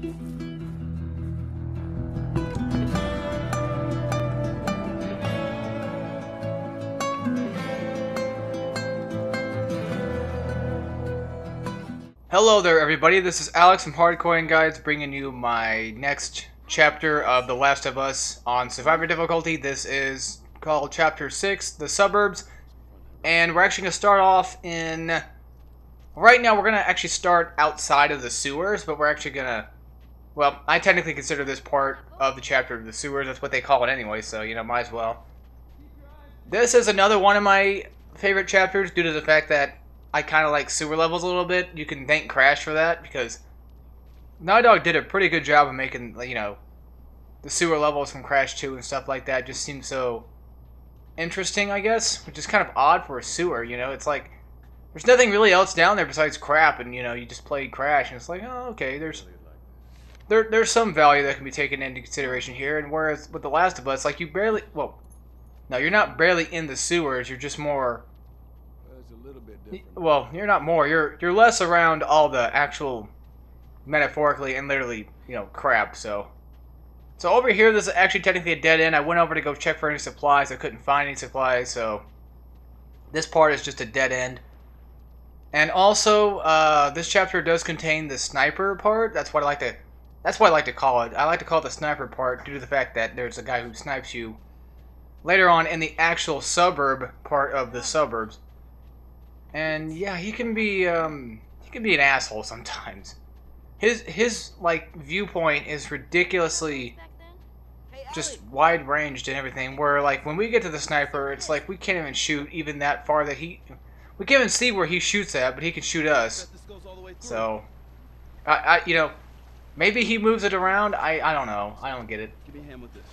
Hello there everybody, this is Alex from Hardcoring Guides bringing you my next chapter of The Last of Us on Survivor difficulty. This is called Chapter 6, The Suburbs, and we're actually going to start off in... Right now we're going to actually start outside of the sewers, but we're actually going to... Well, I technically consider this part of the chapter the sewers, that's what they call it anyway, so, you know, might as well. This is another one of my favorite chapters due to the fact that I kind of like sewer levels a little bit. You can thank Crash for that, because Naughty Dog did a pretty good job of making, you know, the sewer levels from Crash 2 and stuff like that just seem so interesting, I guess, which is kind of odd for a sewer, you know. It's like, there's nothing really else down there besides crap, and, you know, you just play Crash, and it's like, oh, okay, there's some value that can be taken into consideration here, and whereas with The Last of Us, like, you barely, well, no, you're not barely in the sewers, you're just more... Well, you're not more. You're less around all the actual, metaphorically and literally, you know, crap. So over here, this is actually technically a dead end. I went over to go check for any supplies. I couldn't find any supplies, so this part is just a dead end. And also, this chapter does contain the sniper part. That's what I like to. That's what I like to call it. I like to call it the sniper part due to the fact that there's a guy who snipes you later on in the actual suburb part of the suburbs. And yeah, he can be an asshole sometimes. His like viewpoint is ridiculously just wide ranged and everything. Where like when we get to the sniper, it's like we can't even shoot even that far that we can't even see where he shoots at, but he can shoot us. So you know, maybe he moves it around. I don't know. I don't get it. Give me a hand with this.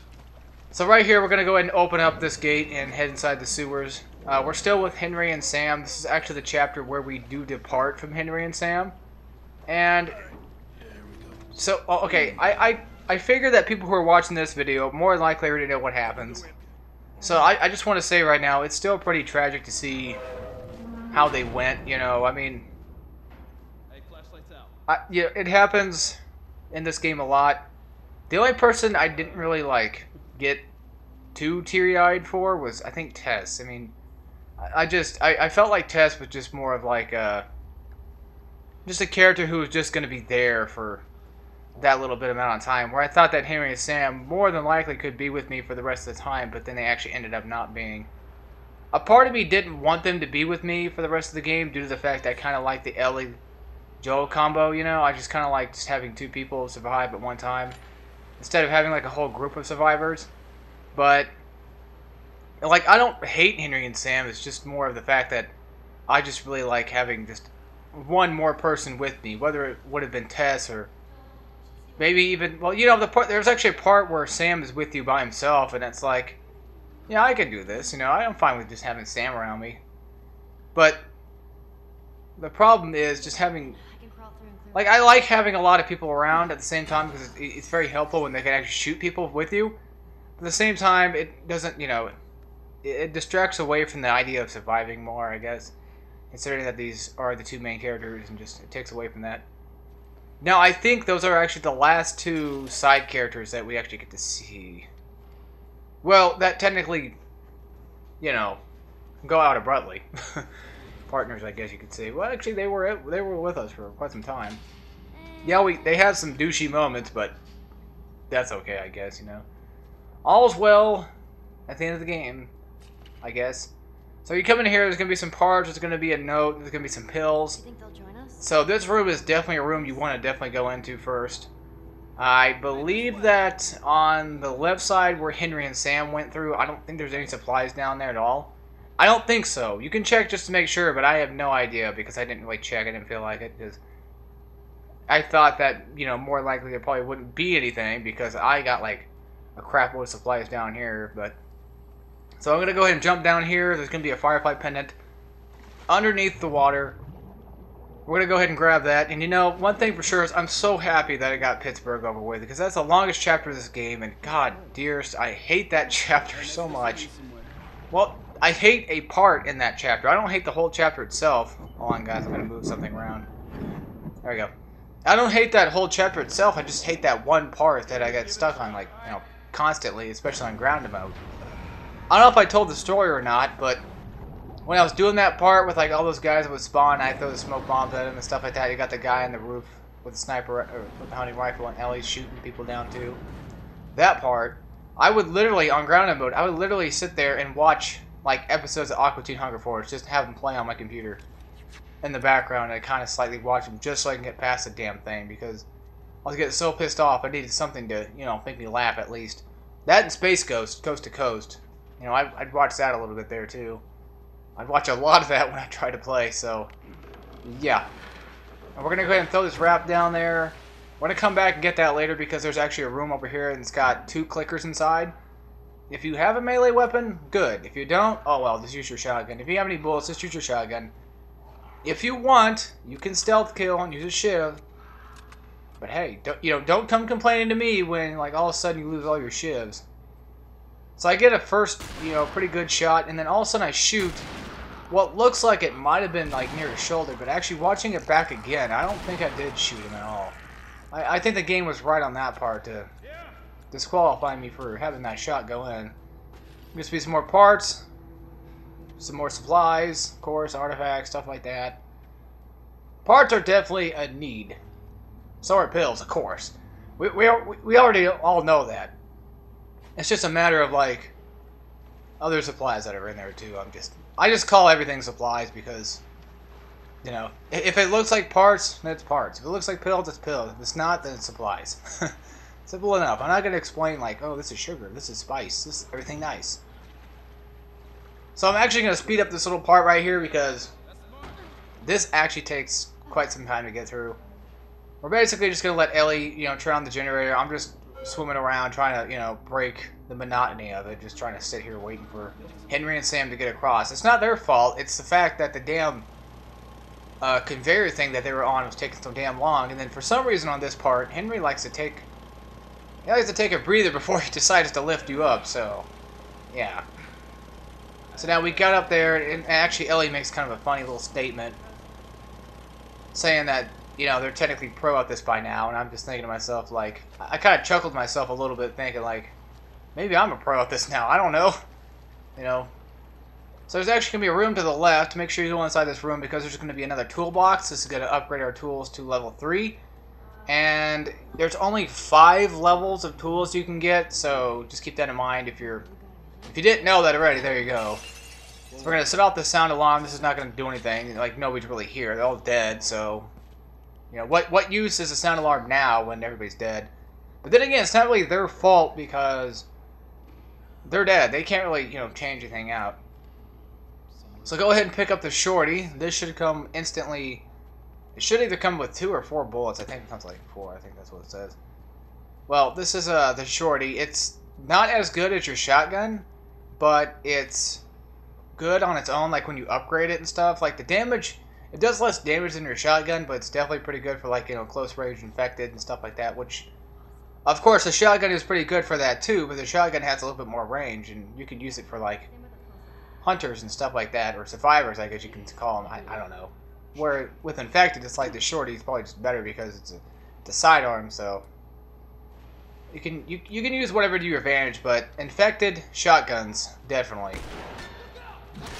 So right here, we're gonna go ahead and open up this gate and head inside the sewers. We're still with Henry and Sam. This is actually the chapter where we do depart from Henry and Sam. And so, okay, I figure that people who are watching this video more than likely already know what happens. So I just want to say right now, it's still pretty tragic to see how they went, you know. I mean, yeah, it happens in this game a lot. The only person I didn't really, like, get too teary-eyed for was, I think, Tess. I mean, I felt like Tess was just more of like just a character who was just going to be there for that little bit amount of time, where I thought that Henry and Sam more than likely could be with me for the rest of the time, but then they actually ended up not being. A part of me didn't want them to be with me for the rest of the game due to the fact that I kind of like the Ellie Joel combo, you know. I just kind of like just having two people survive at one time instead of having like a whole group of survivors. But like, I don't hate Henry and Sam, it's just more of the fact that I just really like having just one more person with me, whether it would have been Tess or maybe even, well, you know, there's actually a part where Sam is with you by himself, and it's like, yeah, I can do this, you know, I'm fine with just having Sam around me. But the problem is just having, like, I like having a lot of people around at the same time because it's very helpful when they can actually shoot people with you. At the same time, it doesn't, you know, it distracts away from the idea of surviving more, I guess. Considering that these are the two main characters, and just it takes away from that. Now, I think those are actually the last two side characters that we actually get to see. Well, that technically, you know, go out abruptly. Partners, I guess you could say. Well, actually, they were with us for quite some time. Yeah, they had some douchey moments, but that's okay, I guess, you know. All's well at the end of the game, I guess. So you come in here, there's going to be some parts, there's going to be a note, there's going to be some pills. You think they'll join us? So this room is definitely a room you want to definitely go into first. I believe that on the left side where Henry and Sam went through, I don't think there's any supplies down there at all. I don't think so. You can check just to make sure, but I have no idea because I didn't really check. I didn't feel like it because I thought that, you know, more likely there probably wouldn't be anything because I got like a crap load of supplies down here. But so I'm going to go ahead and jump down here. There's going to be a firefly pendant underneath the water. We're going to go ahead and grab that. And you know, one thing for sure is I'm so happy that I got Pittsburgh over with because that's the longest chapter of this game. And god dearest, I hate that chapter so much. Well, I hate a part in that chapter. I don't hate the whole chapter itself. Hold on, guys. I'm going to move something around. There we go. I don't hate that whole chapter itself. I just hate that one part that I got stuck on, like, you know, constantly, especially on ground mode. I don't know if I told the story or not, but when I was doing that part with like all those guys that would spawn, I throw the smoke bombs at them and stuff like that. You got the guy on the roof with the sniper or with the hunting rifle, and Ellie's shooting people down too. That part, I would literally on ground mode, I would literally sit there and watch like episodes of Aqua Teen Hunger Force, just have them play on my computer in the background, and I kind of slightly watch them just so I can get past the damn thing, because I was getting so pissed off. I needed something to, you know, make me laugh at least. That and Space Ghost, Coast to Coast. You know, I'd watch that a little bit there too. I'd watch a lot of that when I try to play, so yeah. And we're gonna go ahead and throw this wrap down there. We're gonna come back and get that later because there's actually a room over here and it's got 2 clickers inside. If you have a melee weapon, good. If you don't, oh well, just use your shotgun. If you have any bullets, just use your shotgun. If you want, you can stealth kill and use a shiv. But hey, don't come complaining to me when like all of a sudden you lose all your shivs. So I get a first, you know, pretty good shot, and then all of a sudden I shoot what looks like it might have been like near his shoulder, but actually watching it back again, I don't think I did shoot him at all. I think the game was right on that part to disqualify me for having that shot go in. There's be some more parts, some more supplies, of course, artifacts, stuff like that. Parts are definitely a need. So are pills, of course. We already all know that. It's just a matter of like other supplies that are in there too. I just call everything supplies because, you know, if it looks like parts, then it's parts. If it looks like pills, it's pills. If it's not, then it's supplies. Simple enough. I'm not gonna explain like, oh, this is sugar, this is spice, this is everything nice. So I'm actually gonna speed up this little part right here because this actually takes quite some time to get through. We're basically just gonna let Ellie, you know, turn on the generator. I'm just swimming around trying to, you know, break the monotony of it, just trying to sit here waiting for Henry and Sam to get across. It's not their fault, it's the fact that the damn conveyor thing that they were on was taking so damn long, and then for some reason on this part, Henry likes to take a breather before he decides to lift you up, so yeah. So now we got up there, and actually Ellie makes kind of a funny little statement saying that, you know, they're technically pro at this by now, and I'm just thinking to myself, like, I kind of chuckled myself a little bit thinking, like, maybe I'm a pro at this now, I don't know, you know. So there's actually going to be a room to the left. Make sure you go inside this room because there's going to be another toolbox. This is going to upgrade our tools to level 3. And there's only 5 levels of tools you can get, so just keep that in mind if you didn't know that already, there you go. So we're going to set off the sound alarm. This is not going to do anything, like nobody's really here, they're all dead, so you know, what use is a sound alarm now when everybody's dead? But then again, it's not really their fault because they're dead. They can't really, you know, change anything out. So go ahead and pick up the shorty. This should come instantly. It should either come with 2 or 4 bullets. I think it comes like 4. I think that's what it says. Well, this is the shorty. It's not as good as your shotgun, but it's good on its own. Like when you upgrade it and stuff. Like the damage. It does less damage than your shotgun, but it's definitely pretty good for, like, you know, close range infected and stuff like that, which, of course, the shotgun is pretty good for that too, but the shotgun has a little bit more range, and you can use it for, like, hunters and stuff like that, or survivors, I guess you can call them, I don't know. Where, with infected, it's like the shorty is probably just better because it's a sidearm, so you can use whatever to your advantage, but infected, shotguns, definitely.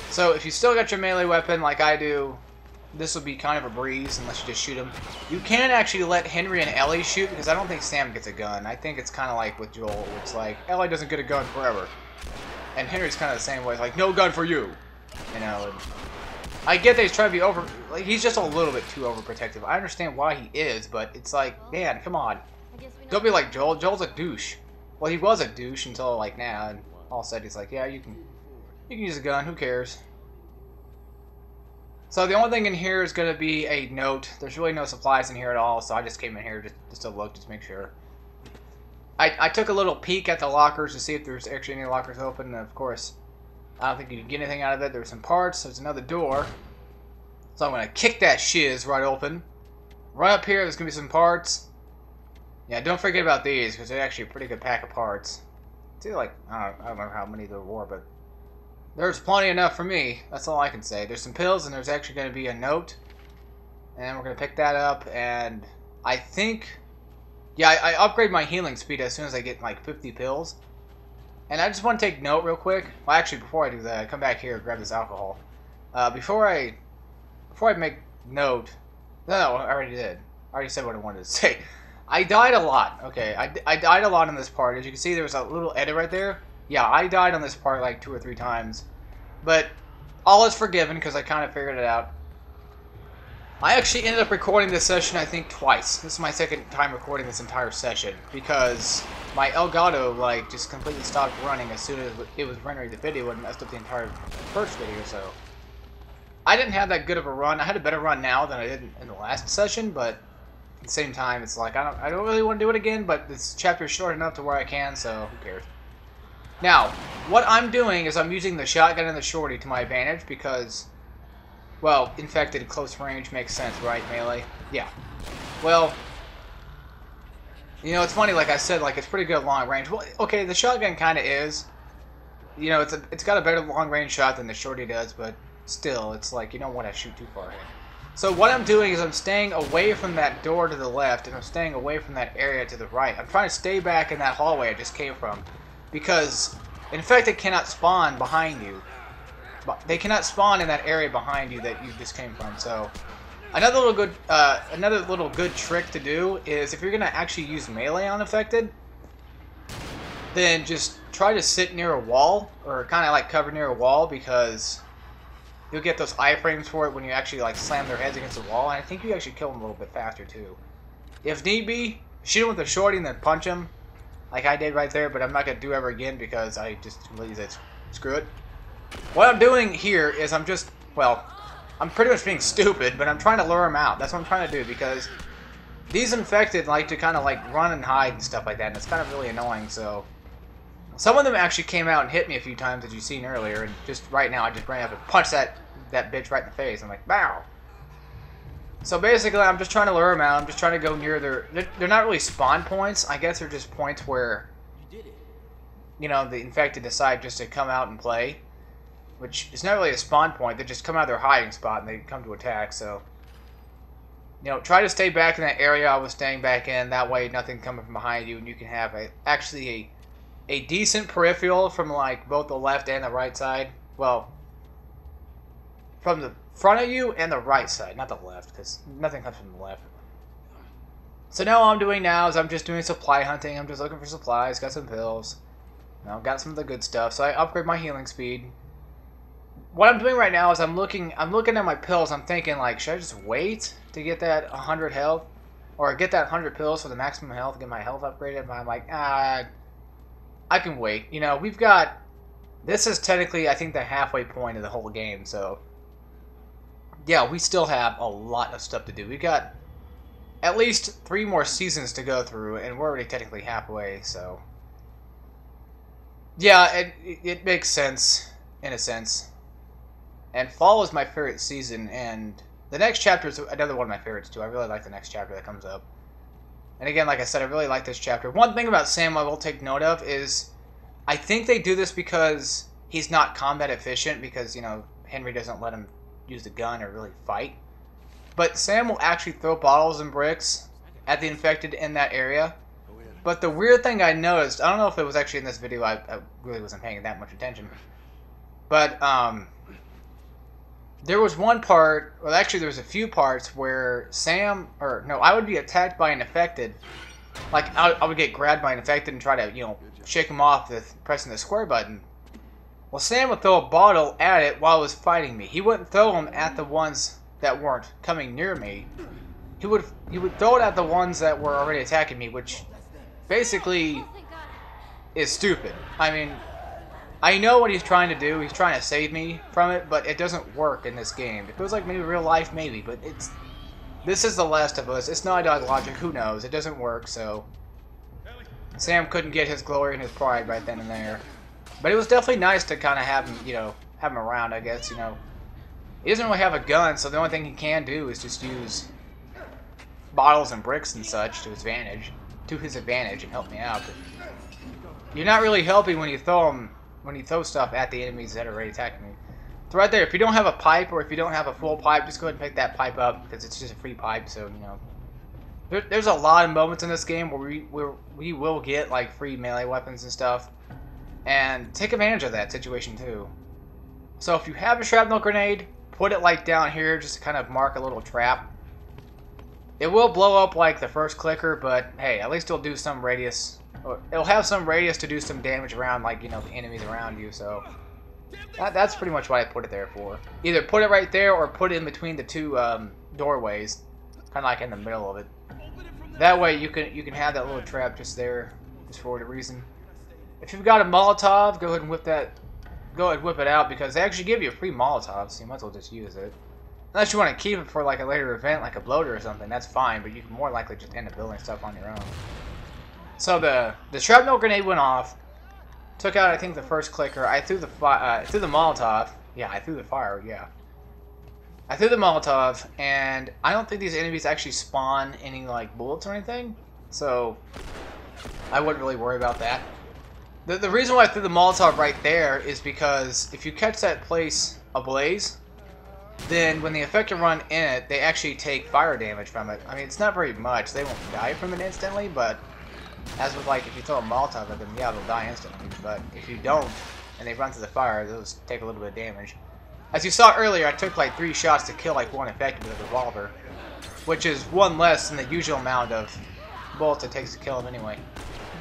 So, if you still got your melee weapon, like I do, this will be kind of a breeze unless you just shoot him. You can actually let Henry and Ellie shoot because I don't think Sam gets a gun. I think it's kind of like with Joel. It's like Ellie doesn't get a gun forever, and Henry's kind of the same way. It's like no gun for you, you know. And I get that he's trying to be like he's just a little bit too overprotective. I understand why he is, but it's like, man, come on, don't be like Joel. Joel's a douche. Well, he was a douche until like now, and all of a sudden he's like, yeah, you can use a gun. Who cares? So the only thing in here is going to be a note. There's really no supplies in here at all, so I just came in here just to look, just to make sure. I took a little peek at the lockers to see if there's actually any lockers open, and of course, I don't think you can get anything out of it. There's some parts, there's another door. So I'm going to kick that shiz right open. Right up here, there's going to be some parts. Yeah, don't forget about these, because they're actually a pretty good pack of parts. It's either like, I don't remember how many there were, but there's plenty enough for me. That's all I can say. There's some pills, and there's actually going to be a note. And we're going to pick that up, and I think, yeah, I upgrade my healing speed as soon as I get like 50 pills. And I just want to take note real quick. Well, actually, before I do that, I come back here and grab this alcohol. Before I make note, no, I already did. I already said what I wanted to say. I died a lot. Okay, I died a lot on this part. As you can see, there was a little edit right there. Yeah, I died on this part like 2 or 3 times. But all is forgiven because I kind of figured it out. I actually ended up recording this session, I think, twice. This is my second time recording this entire session because my Elgato, like, just completely stopped running as soon as it was rendering the video and messed up the entire first video, so. I didn't have that good of a run. I had a better run now than I did in the last session, but at the same time, it's like, I don't really want to do it again, but this chapter is short enough to where I can, so who cares. Now, what I'm doing is I'm using the shotgun and the shorty to my advantage because, well, infected close range makes sense, right, melee? Yeah. Well, you know, it's funny, like I said, like, it's pretty good at long range. Well, okay, the shotgun kind of is. You know, it's got a better long range shot than the shorty does, but still, it's like, you don't want to shoot too far ahead. So what I'm doing is I'm staying away from that door to the left, and I'm staying away from that area to the right. I'm trying to stay back in that hallway I just came from, because infected cannot spawn behind you. They cannot spawn in that area behind you that you just came from. So another little good trick to do is if you're gonna actually use melee on infected, then just try to sit near a wall or kind of like cover near a wall because you'll get those iframes for it when you actually like slam their heads against the wall, and I think you actually kill them a little bit faster too. If need be, shoot them with a shorty and then punch them, like I did right there. But I'm not gonna do ever again because I just completely said screw it. What I'm doing here is I'm just, well, I'm pretty much being stupid, but I'm trying to lure them out. That's what I'm trying to do because these infected like to kind of like run and hide and stuff like that, and it's kind of really annoying. So some of them actually came out and hit me a few times, as you've seen earlier, and just right now I just ran up and punched that bitch right in the face. I'm like, bow. So basically, I'm just trying to lure them out. I'm just trying to go near they're not really spawn points. I guess they're just points where, you know, the infected decide just to come out and play, which is not really a spawn point. They just come out of their hiding spot and they come to attack. So, you know, try to stay back in that area I was staying back in. That way, nothing coming from behind you, and you can have actually a decent peripheral from like both the left and the right side. Well, from the front of you and the right side, not the left, because nothing comes from the left. So now all I'm doing now is I'm just doing supply hunting. I'm just looking for supplies, got some pills, you know, got some of the good stuff. So I upgrade my healing speed. What I'm doing right now is I'm looking at my pills. I'm thinking like, should I just wait to get that 100 health, or get that 100 pills for the maximum health, get my health upgraded? But I'm like, I can wait. You know, we've got, this is technically, I think, the halfway point of the whole game, so yeah, we still have a lot of stuff to do. We've got at least 3 more seasons to go through, and we're already technically halfway, so yeah, it makes sense, in a sense. And fall is my favorite season, and the next chapter is another one of my favorites, too. I really like the next chapter that comes up. And again, like I said, I really like this chapter. One thing about Sam I will take note of is I think they do this because he's not combat efficient because, you know, Henry doesn't let him use the gun or really fight. But Sam will actually throw bottles and bricks at the infected in that area. But the weird thing I noticed, I don't know if it was actually in this video, I really wasn't paying that much attention. But, there was one part, well actually there was a few parts where I would be attacked by an infected. Like, I would get grabbed by an infected and try to, you know, shake him off with pressing the square button. Well, Sam would throw a bottle at it while it was fighting me. He wouldn't throw them at the ones that weren't coming near me. He would throw it at the ones that were already attacking me, which basically is stupid. I mean, I know what he's trying to do. He's trying to save me from it, but it doesn't work in this game. If it was like maybe real life, maybe, but this is The Last of Us. It's Naughty Dog logic. Who knows? It doesn't work, so Sam couldn't get his glory and his pride right then and there. But it was definitely nice to kind of have him, you know, have him around, I guess, you know. He doesn't really have a gun, so the only thing he can do is just use bottles and bricks and such to his advantage and help me out. But you're not really helping when you throw stuff at the enemies that are already attacking me. So right there, if you don't have a pipe or if you don't have a full pipe, just go ahead and pick that pipe up because it's just a free pipe, so, you know, There's a lot of moments in this game where we will get like free melee weapons and stuff, and take advantage of that situation too. So if you have a shrapnel grenade, put it like down here just to kind of mark a little trap. It will blow up like the first clicker, but hey, at least it'll do some radius. Or it'll have some radius to do some damage around, like, you know, the enemies around you. So that's pretty much what I put it there for. Either put it right there or put it in between the two doorways, kind of like in the middle of it. That way you can have that little trap just there, just for whatever reason. If you've got a Molotov, go ahead and whip that. Go ahead and whip it out because they actually give you a free Molotov, so you might as well just use it. Unless you want to keep it for like a later event, like a bloater or something, that's fine. But you can more likely just end up building stuff on your own. So the shrapnel grenade went off, took out I think the first clicker. I threw the Molotov. Yeah, I threw the fire. Yeah, I threw the Molotov, and I don't think these enemies actually spawn any like bullets or anything, so I wouldn't really worry about that. The reason why I threw the Molotov right there is because if you catch that place ablaze, then when the effector run in it, they actually take fire damage from it. I mean, it's not very much. They won't die from it instantly, but as with like if you throw a Molotov at them, yeah, they'll die instantly. But if you don't, and they run through the fire, those take a little bit of damage. As you saw earlier, I took like 3 shots to kill like one effector with a revolver, which is 1 less than the usual amount of bullets it takes to kill them anyway.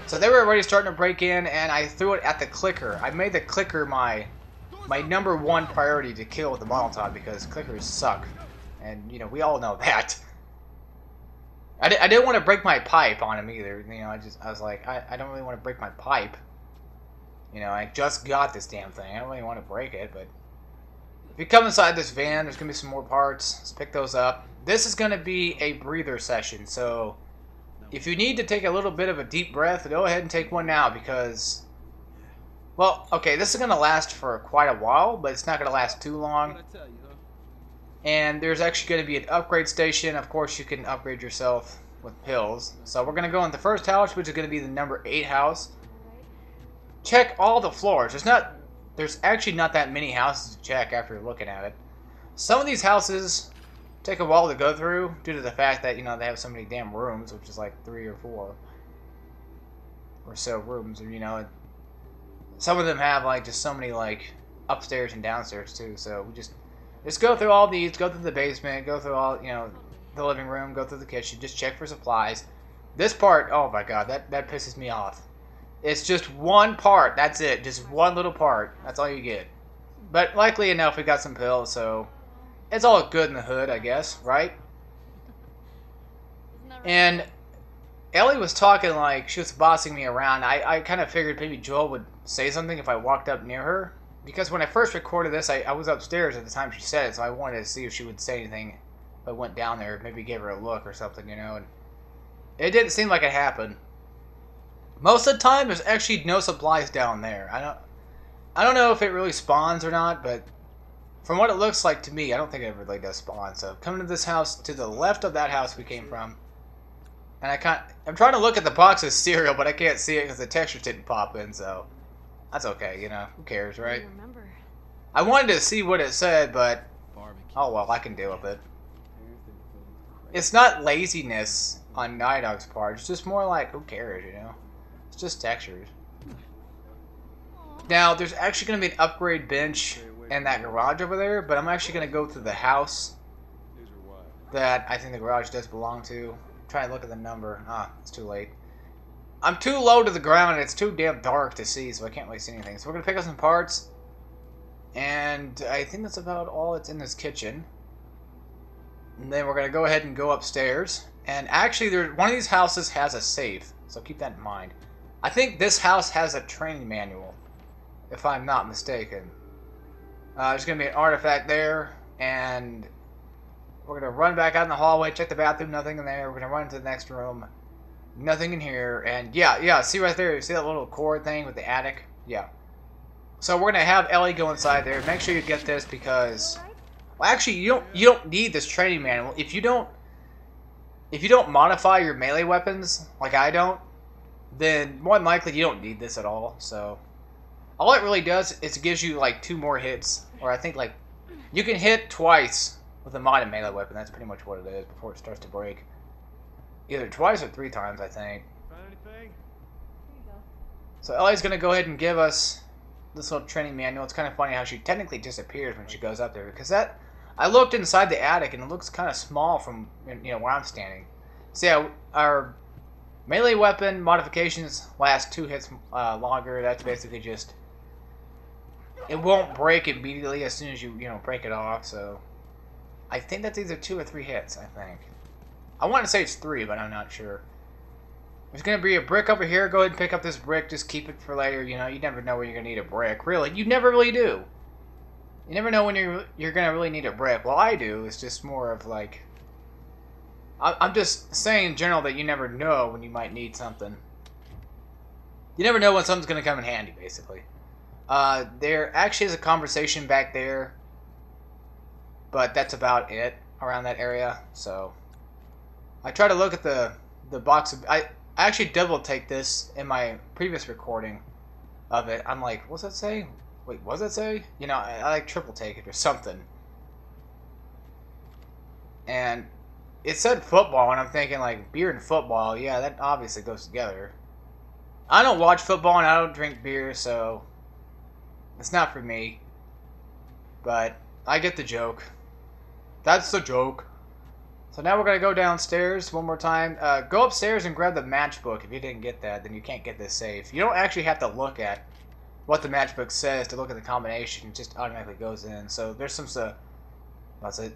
So they were already starting to break in, and I threw it at the clicker. I made the clicker my #1 priority to kill with the Molotov because clickers suck, and you know we all know that. I didn't want to break my pipe on him either. You know, I was like I don't really want to break my pipe. You know, I just got this damn thing. I don't really want to break it, but if you come inside this van, there's gonna be some more parts. Let's pick those up. This is gonna be a breather session, so if you need to take a little bit of a deep breath, go ahead and take one now because, well, okay, this is going to last for quite a while, but it's not going to last too long. And there's actually going to be an upgrade station. Of course, you can upgrade yourself with pills. So we're going to go in the first house, which is going to be the number 8 house. Check all the floors. There's actually not that many houses to check after looking at it. Some of these houses take a while to go through due to the fact that, you know, they have so many damn rooms, which is like 3 or 4 or so rooms, or, you know, some of them have like just so many like upstairs and downstairs too. So we just go through all these, go through the basement, go through all, you know, the living room, go through the kitchen, just check for supplies. This part, oh my god, that pisses me off. It's just one part, that's it, just one little part, that's all you get. But likely enough we got some pills, so it's all good in the hood, I guess, right? And Ellie was talking like she was bossing me around. I kind of figured maybe Joel would say something if I walked up near her. Because when I first recorded this, I was upstairs at the time she said it, so I wanted to see if she would say anything if I went down there, maybe give her a look or something, you know. And it didn't seem like it happened. Most of the time, there's actually no supplies down there. I don't know if it really spawns or not, but from what it looks like to me, I don't think it really does spawn. So coming to this house, to the left of that house we came from, and I'm trying to look at the box of cereal, but I can't see it because the texture didn't pop in, so that's okay, you know, who cares, right? I wanted to see what it said, but oh well, I can deal with it. It's not laziness on Night Dog's part, it's just more like, who cares, you know? It's just textures. Now, there's actually going to be an upgrade bench in that garage over there, but I'm actually going to go to the house that I think the garage does belong to. Try and look at the number. Ah, it's too late. I'm too low to the ground and it's too damn dark to see, so I can't really see anything. So we're going to pick up some parts, and I think that's about all that's in this kitchen. And then we're going to go ahead and go upstairs. And actually, one of these houses has a safe, so keep that in mind. I think this house has a training manual, if I'm not mistaken. There's going to be an artifact there, and we're going to run back out in the hallway, check the bathroom, nothing in there. We're going to run into the next room, nothing in here. And yeah, see right there, you see that little cord thing with the attic? Yeah. So we're going to have Ellie go inside there. Make sure you get this because, well, actually, you don't need this training manual. If you don't modify your melee weapons, like I don't, then more than likely you don't need this at all. So all it really does is it gives you like 2 more hits, or I think like you can hit twice with a modded melee weapon. That's pretty much what it is before it starts to break. either twice or 3 times, I think. Found anything? Here you go. So Ellie's going to go ahead and give us this little training manual. It's kind of funny how she technically disappears when she goes up there, because that I looked inside the attic and it looks kind of small from where I'm standing. So yeah, our melee weapon modifications last 2 hits longer. That's basically just it won't break immediately as soon as you break it off. So I think that's either 2 or 3 hits. I think I want to say it's 3, but I'm not sure. There's going to be a brick over here. Go ahead and pick up this brick. Just keep it for later. You never know when you're going to need a brick. Really, you never really do. You never know when you're going to really need a brick. Well, I do. It's just more of like... I'm just saying in general that you never know when you might need something. You never know when something's going to come in handy, basically. There actually is a conversation back there. But that's about it around that area. So, I try to look at the box of... I actually double take this in my previous recording of it. I'm like, what's that say? Wait, what's that say? I like triple take it or something. And it said football, and I'm thinking like beer and football. Yeah, that obviously goes together. I don't watch football and I don't drink beer, so it's not for me. But I get the joke. That's the joke. So now we're going to go downstairs one more time. Go upstairs and grab the matchbook. If you didn't get that, then you can't get this safe. You don't actually have to look at what the matchbook says to look at the combination. It just automatically goes in. So there's some...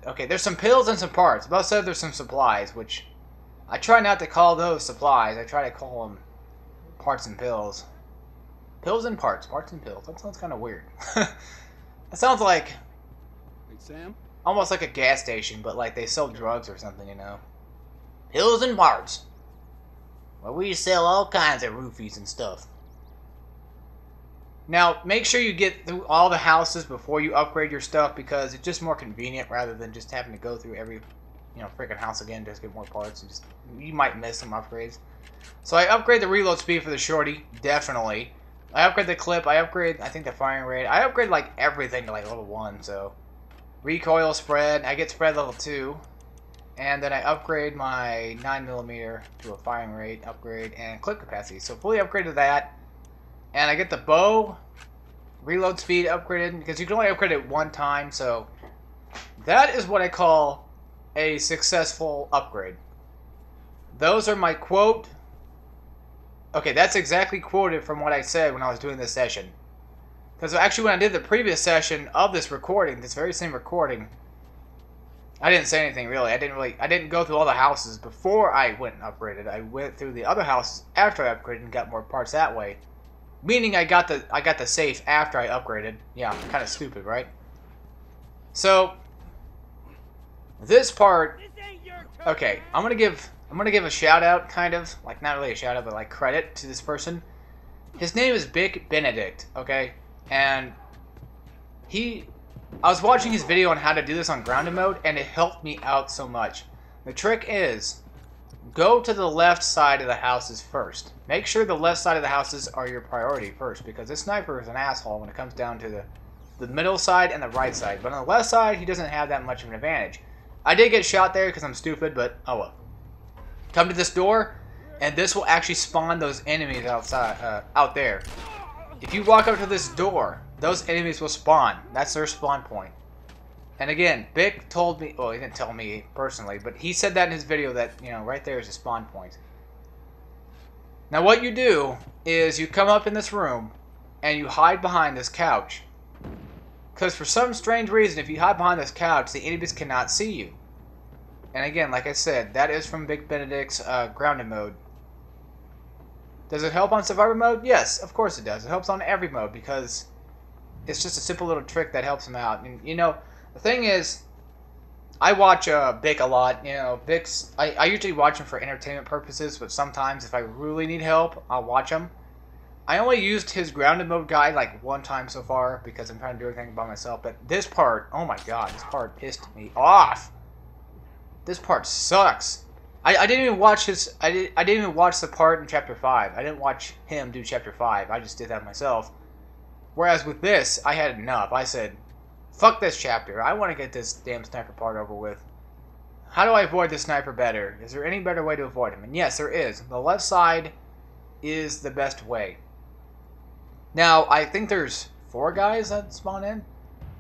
okay, there's some pills and some parts. About said there's some supplies, which I try not to call those supplies. I try to call them parts and pills. Pills and parts. Parts and pills. That sounds kind of weird. That sounds like... Hey, Sam? Almost like a gas station, but like they sell drugs or something, Pills and parts. Well, we sell all kinds of roofies and stuff. Now, make sure you get through all the houses before you upgrade your stuff, because it's just more convenient rather than just having to go through every, freaking house again just to get more parts. You might miss some upgrades. So I upgrade the reload speed for the shorty, definitely. I upgrade the clip, I upgrade, I think, the firing rate. I upgrade like everything to like level 1, so... Recoil spread, I get spread level 2, and then I upgrade my 9mm to a firing rate upgrade and clip capacity. So fully upgraded that, and I get the bow, reload speed upgraded, because you can only upgrade it 1 time, so that is what I call a successful upgrade. Those are my quote. Okay, that's exactly quoted from what I said when I was doing this session. Because actually when I did the previous session of this recording, this very same recording, I didn't say anything really. I didn't go through all the houses before I went and upgraded. I went through the other houses after I upgraded and got more parts that way. Meaning I got the safe after I upgraded. Yeah, kind of stupid, right? So this part, okay, I'm gonna give a shout out, kind of like not really a shout out, but like credit to this person. His name is Big Benedict, okay? And I was watching his video on how to do this on grounded mode, and it helped me out so much. The trick is, go to the left side of the houses first. Make sure the left side of the houses are your priority first, because this sniper is an asshole when it comes down to the middle side and the right side. But on the left side, he doesn't have that much of an advantage. I did get shot there because I'm stupid, but oh well. Come to this door, and this will actually spawn those enemies outside, out there. If you walk up to this door, those enemies will spawn. That's their spawn point. And again, Bick told me, well, he didn't tell me personally, but he said that in his video that, right there is a spawn point. Now what you do is you come up in this room and you hide behind this couch. Because for some strange reason, if you hide behind this couch, the enemies cannot see you. And again, like I said, that is from Big Benedict's grounded mode. Does it help on survivor mode? Yes, of course it does. It helps on every mode because it's just a simple little trick that helps him out. And the thing is, I watch Bick a lot. Bick's. I usually watch him for entertainment purposes, but sometimes if I really need help, I'll watch him. I only used his grounded mode guide like 1 time so far because I'm trying to do everything by myself. But this part, oh my god, this part pissed me off. This part sucks. I didn't even watch his. I didn't even watch the part in Chapter 5. I didn't watch him do Chapter 5. I just did that myself. Whereas with this, I had enough. I said, "Fuck this chapter. I want to get this damn sniper part over with." how do I avoid the sniper better? Is there any better way to avoid him? And yes, there is. The left side is the best way. Now, I think there's 4 guys that spawn in.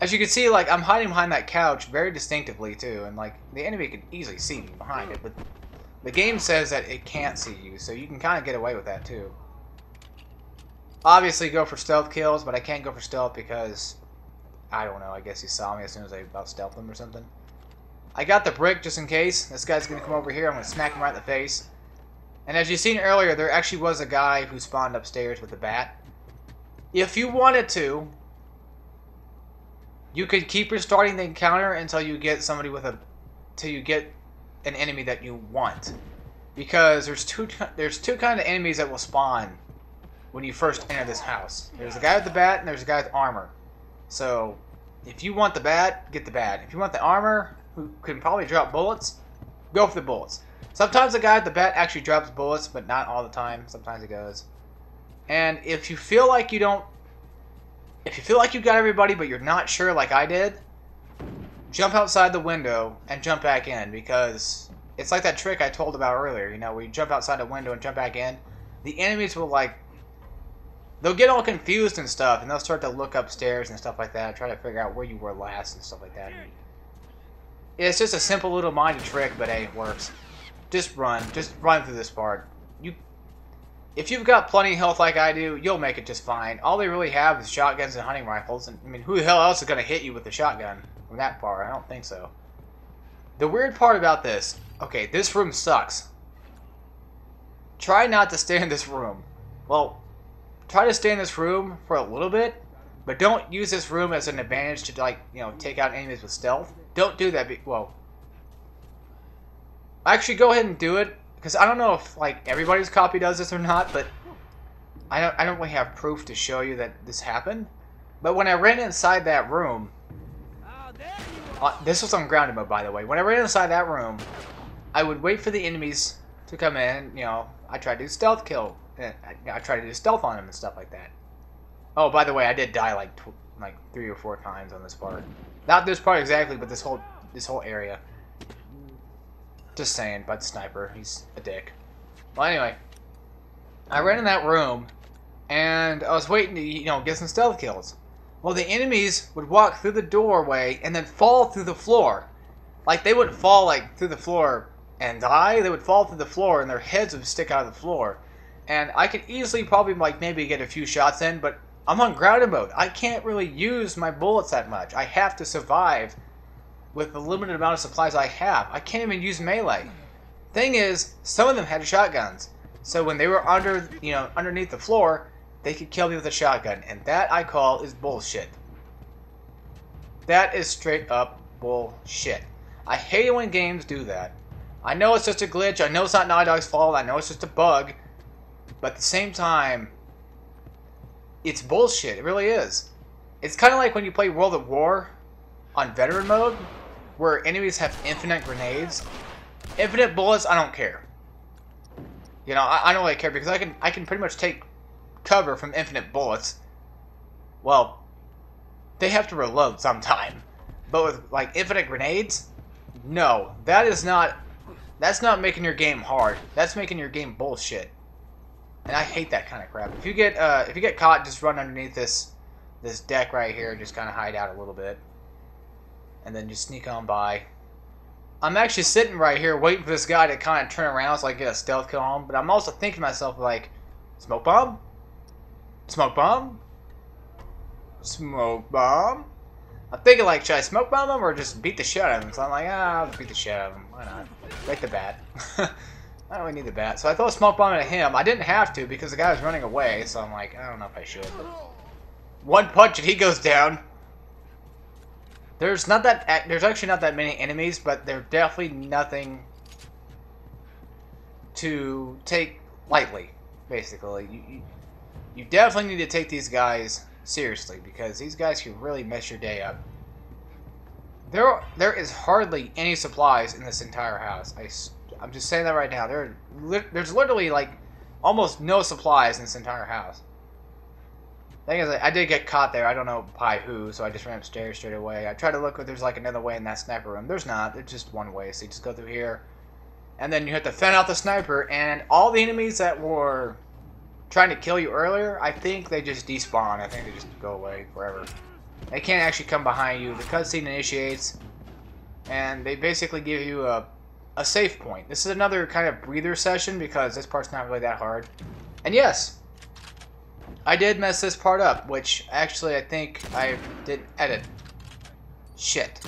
As you can see, like, I'm hiding behind that couch very distinctively, too. And, like, the enemy can easily see me behind it. But the game says that it can't see you, so you can kind of get away with that, too. Obviously, go for stealth kills, but I can't go for stealth because, I don't know, I guess he saw me as soon as I about stealthed him or something. I got the brick just in case. This guy's going to come over here. I'm going to smack him right in the face. And as you've seen earlier, there actually was a guy who spawned upstairs with a bat. If you wanted to, you could keep restarting the encounter until you get somebody with a, till you get an enemy that you want, because there's two kind of enemies that will spawn when you first enter this house. There's the guy with the bat and there's the guy with armor. So if you want the bat, get the bat. If you want the armor, who can probably drop bullets, go for the bullets. Sometimes the guy with the bat actually drops bullets, but not all the time. Sometimes he goes. And if you feel like you don't, if you feel like you got everybody but you're not sure like I did, jump outside the window and jump back in, because it's like that trick I told about earlier, you know, where you jump outside the window and jump back in. The enemies will, like, they'll get all confused and stuff, and they'll start to look upstairs and stuff like that, try to figure out where you were last and stuff like that. It's just a simple little minded trick, but hey, it works. Just run through this part. If you've got plenty of health like I do, you'll make it just fine. All they really have is shotguns and hunting rifles, and I mean, who the hell else is going to hit you with a shotgun from that far? I don't think so. The weird part about this, okay, this room sucks. Try not to stay in this room. Well, try to stay in this room for a little bit, but don't use this room as an advantage to, like, you know, take out enemies with stealth. Don't do that. Well, actually, go ahead and do it, because I don't know if, like, everybody's copy does this or not, but I don't really have proof to show you that this happened. But when I ran inside that room, this was on grounded mode, by the way. When I ran inside that room, I would wait for the enemies to come in. You know, I tried to do stealth kill. I tried to do stealth on them and stuff like that. Oh, by the way, I did die like 3 or 4 times on this part. Not this part exactly, but this whole area. Just saying about the sniper. He's a dick. Well, anyway, I ran in that room, and I was waiting to, you know, get some stealth kills. Well, the enemies would walk through the doorway and then fall through the floor. Like, they wouldn't fall, like, through the floor and die. They would fall through the floor, and their heads would stick out of the floor. And I could easily probably, like, maybe get a few shots in, but I'm on grounded mode. I can't really use my bullets that much. I have to survive with the limited amount of supplies I have. I can't even use melee. Thing is, some of them had shotguns. So when they were underneath the floor, they could kill me with a shotgun. And that I call is bullshit. That is straight up bullshit. I hate it when games do that. I know it's just a glitch. I know it's not Naughty Dog's fault. I know it's just a bug. But at the same time, it's bullshit. It really is. It's kind of like when you play World at War on veteran mode, where enemies have infinite grenades. Infinite bullets, I don't care. You know, I don't really care, because I can pretty much take cover from infinite bullets. Well, they have to reload sometime. But with, like, infinite grenades, no, that's not making your game hard. That's making your game bullshit. And I hate that kind of crap. If you get caught, just run underneath this deck right here, just kind of hide out a little bit, and then just sneak on by. I'm actually sitting right here waiting for this guy to kind of turn around so I can get a stealth kill on him. But I'm also thinking to myself, like, smoke bomb? Smoke bomb? Smoke bomb? I'm thinking, like, should I smoke bomb him or just beat the shit out of him? So I'm like, I'll just beat the shit out of him. Why not? Take the bat. I don't really need the bat. So I throw a smoke bomb at him. I didn't have to because the guy was running away. So I'm like, I don't know if I should. But one punch and he goes down. There's actually not that many enemies, but they're definitely nothing to take lightly, basically. You definitely need to take these guys seriously, because these guys can really mess your day up. There is hardly any supplies in this entire house. I'm just saying that right now. There's literally, like, almost no supplies in this entire house. Thing is, I did get caught there. I don't know by who, so I just ran upstairs straight away. I tried to look if there's like another way in that sniper room. There's not. It's just one way, so you just go through here. And then you have to fend out the sniper, and all the enemies that were trying to kill you earlier, I think they just despawn. I think they just go away forever. They can't actually come behind you. The cutscene initiates, and they basically give you a save point. This is another kind of breather session because this part's not really that hard. And yes, I did mess this part up, which actually I think I didn't edit. Shit.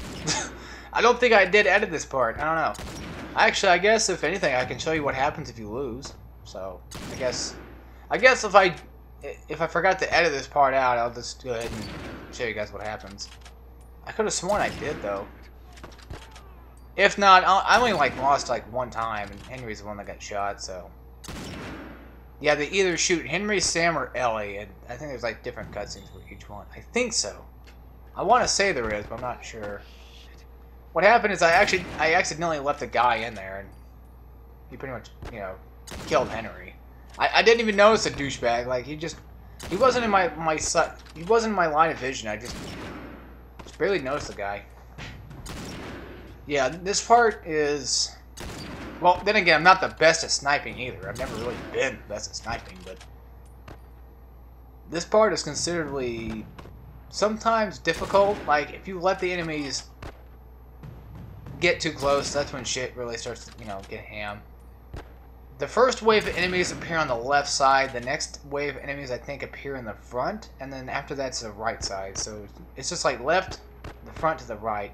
I don't think I did edit this part. I don't know. Actually, I guess if anything, I can show you what happens if you lose. So, I guess if I forgot to edit this part out, I'll just go ahead and show you guys what happens. I could have sworn I did, though. If not, I only like lost like one time, and Henry's the one that got shot, so. Yeah, they either shoot Henry, Sam, or Ellie, and I think there's like different cutscenes for each one. I think so. I want to say there is, but I'm not sure. What happened is I accidentally left a guy in there, and he pretty much, you know, killed Henry. I didn't even notice the douchebag. Like he wasn't in my he wasn't in my line of vision. I just barely noticed the guy. Yeah, this part is. Well, then again, I'm not the best at sniping either. I've never really been the best at sniping, but this part is considerably sometimes difficult. Like, if you let the enemies get too close, that's when shit really starts to, you know, get ham. The first wave of enemies appear on the left side. The next wave of enemies, I think, appear in the front, and then after that's the right side. So it's just like left, the front to the right.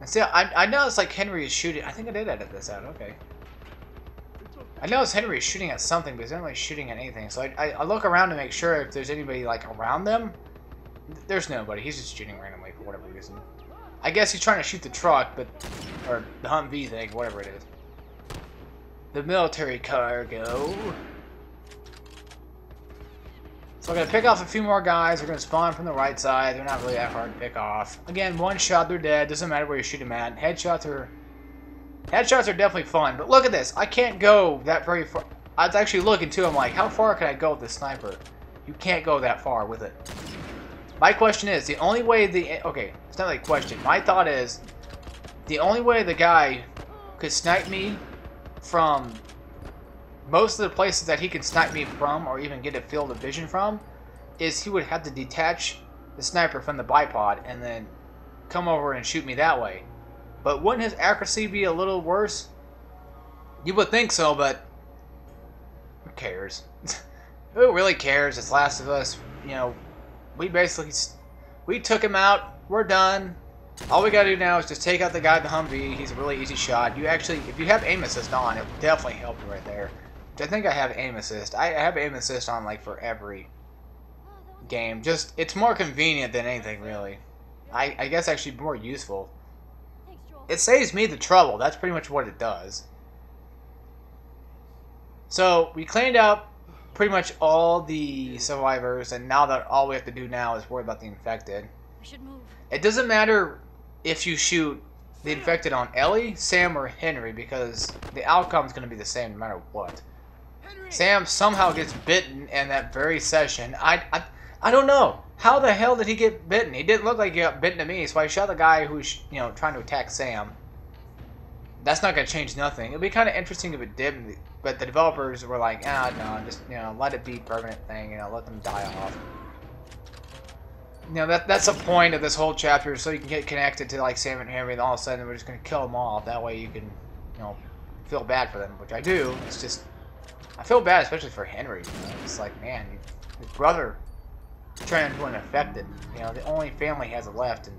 And see, I noticed like Henry is shooting. I think I did edit this out. Okay. I noticed Henry is shooting at something, but he's not really shooting at anything. So I look around to make sure if there's anybody like around them. There's nobody. He's just shooting randomly for whatever reason. I guess he's trying to shoot the truck, or the Humvee thing, whatever it is. The military cargo. So we're going to pick off a few more guys. They're going to spawn from the right side. They're not really that hard to pick off. Again, one shot, they're dead. Doesn't matter where you shoot them at. Headshots are definitely fun. But look at this. I can't go that very far. I was actually looking too. I'm like, how far can I go with this sniper? You can't go that far with it. My question is, the only way okay, it's not like a question. My thought is, the only way the guy could snipe me from most of the places that he can snipe me from, or even get a field of vision from, is he would have to detach the sniper from the bipod and then come over and shoot me that way. But wouldn't his accuracy be a little worse? You would think so, but who cares? Who really cares? It's Last of Us. You know, we took him out. We're done. All we gotta do now is just take out the guy in the Humvee. He's a really easy shot. You actually, if you have aim assist on, it will definitely help you right there. Which I think I have aim assist. I have aim assist on like for every game. Just, it's more convenient than anything really. I guess actually more useful. It saves me the trouble. That's pretty much what it does. So we cleaned up pretty much all the survivors, and now that all we have to do now is worry about the infected. We should move. It doesn't matter if you shoot the infected on Ellie, Sam, or Henry, because the outcome is going to be the same no matter what. Sam somehow gets bitten in that very session. I don't know. How the hell did he get bitten? He didn't look like he got bitten to me, so I shot the guy who's, you know, trying to attack Sam. That's not going to change nothing. It'd be kind of interesting if it did, but the developers were like, ah, no, just, you know, let it be a permanent thing, you know, let them die off. You know, that's the point of this whole chapter, so you can get connected to, like, Sam and Henry, and all of a sudden we're just going to kill them all. That way you can, you know, feel bad for them, which I do. It's just, I feel bad, especially for Henry. You know? It's like, man, his brother turned into an infected. You know, the only family he has left, and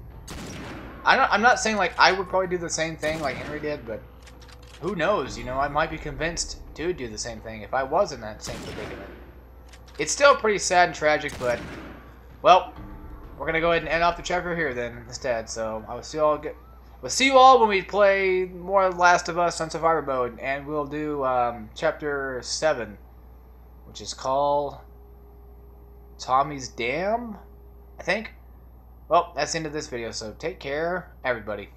I'm not saying like I would probably do the same thing like Henry did, but who knows? You know, I might be convinced to do the same thing if I was in that same predicament. It's still pretty sad and tragic, but well, we're gonna go ahead and end off the chapter here then instead. So I will see you all. We'll see you all when we play more Last of Us on Survivor mode, and we'll do chapter 7, which is called Tommy's Dam, I think. Well, that's the end of this video, so take care, everybody.